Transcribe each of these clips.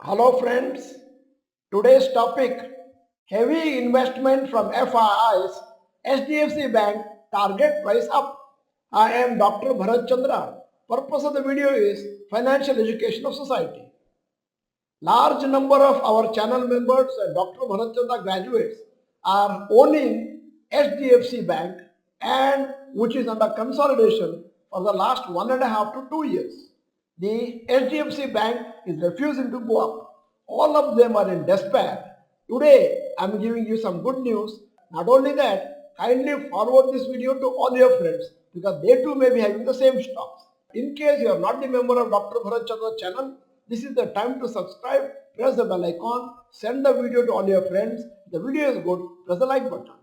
Hello friends, today's topic heavy investment from FIIs, HDFC Bank target price up. I am Dr. Bharath Chandra. Purpose of the video is financial education of society. Large number of our channel members and Dr. Bharath Chandra graduates are owning HDFC Bank and which is under consolidation for the last 1.5 to 2 years. The HDFC Bank is refusing to go up. All of them are in despair. Today I am giving you some good news. Not only that, kindly forward this video to all your friends because they too may be having the same stocks. In case you are not the member of Dr. Bharath Chandra channel, this is the time to subscribe, press the bell icon, send the video to all your friends. If the video is good, press the like button.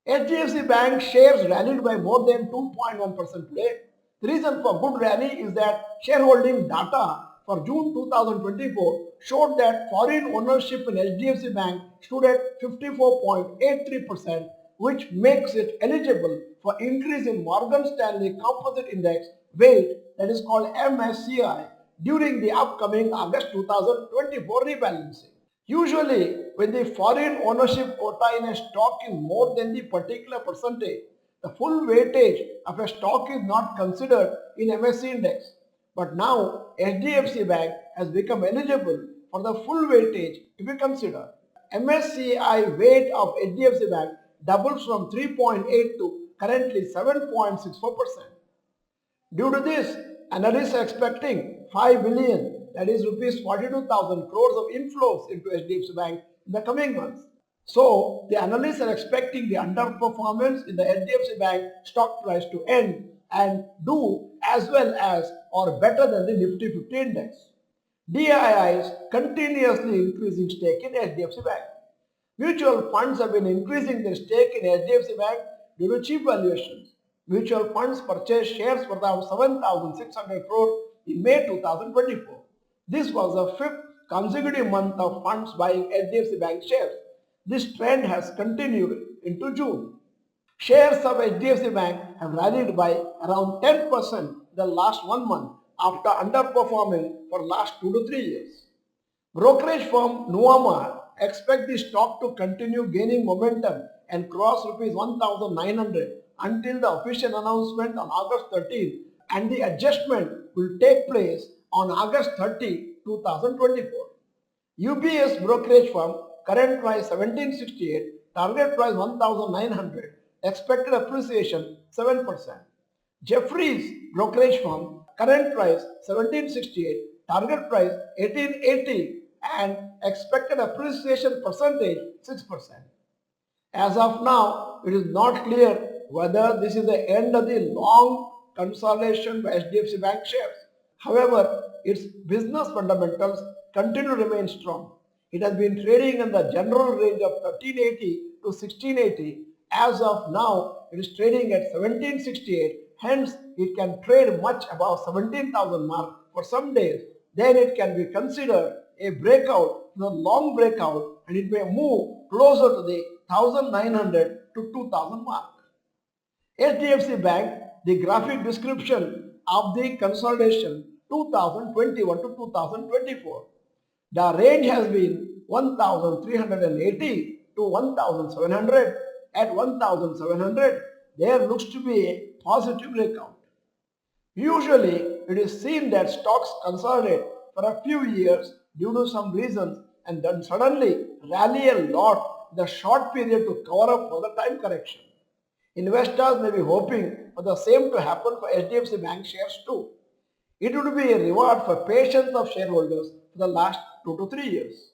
HDFC Bank shares rallied by more than 2.1% today. The reason for good rally is that shareholding data for June 2024 showed that foreign ownership in HDFC Bank stood at 54.83%, which makes it eligible for increase in Morgan Stanley Composite Index weight, that is called MSCI, during the upcoming August 2024 rebalancing. Usually, when the foreign ownership quota in a stock is more than the particular percentage, the full weightage of a stock is not considered in MSCI index. But now, HDFC Bank has become eligible for the full weightage to be considered. MSCI weight of HDFC Bank doubles from 3.8 to currently 7.64%. Due to this, analysts are expecting 5 billion, that is rupees 42,000 crores of inflows into HDFC Bank in the coming months. So, the analysts are expecting the underperformance in the HDFC Bank stock price to end and do as well as or better than the Nifty 50 index. DIIs continuously increasing stake in HDFC Bank. Mutual funds have been increasing their stake in HDFC Bank due to cheap valuations. Mutual funds purchased shares worth around 7,600 crore in May 2024. This was the fifth consecutive month of funds buying HDFC Bank shares. This trend has continued into June. Shares of HDFC Bank have rallied by around 10% in the last 1 month after underperforming for last 2 to 3 years. Brokerage firm Nuvama expect the stock to continue gaining momentum and cross rupees 1,900 until the official announcement on August 13, and the adjustment will take place on August 30, 2024. UBS brokerage firm, current price 1768, target price 1,900, expected appreciation 7%. Jeffries brokerage firm, current price 1768, target price 1880 and expected appreciation percentage 6%. As of now, it is not clear whether this is the end of the long consolidation by HDFC Bank shares. However, its business fundamentals continue to remain strong. It has been trading in the general range of 1380 to 1680. As of now, it is trading at 1768. Hence, it can trade much above 17,000 mark for some days. Then it can be considered a breakout, the long breakout, and it may move closer to the 1,900 to 2,000 mark. HDFC Bank, the graphic description of the consolidation 2021 to 2024. The range has been 1,380 to 1,700. At 1,700, there looks to be a positive breakout. Usually, it is seen that stocks consolidate for a few years due to some reasons and then suddenly rally a lot in the short period to cover up for the time correction. Investors may be hoping for the same to happen for HDFC Bank shares too. It would be a reward for patience of shareholders for the last 2 to 3 years.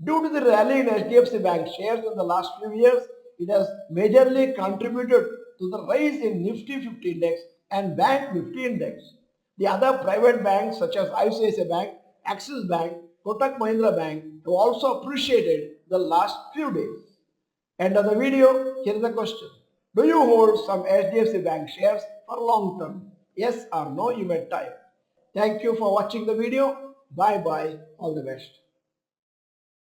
Due to the rally in HDFC Bank shares in the last few years, it has majorly contributed to the rise in Nifty 50 index and Bank Nifty index. The other private banks such as ICICI Bank, Axis Bank, Kotak Mahindra Bank have also appreciated the last few days. End of the video. Here is the question. Do you hold some HDFC Bank shares for long term? Yes or no, you may type. Thank you for watching the video. Bye bye. All the best.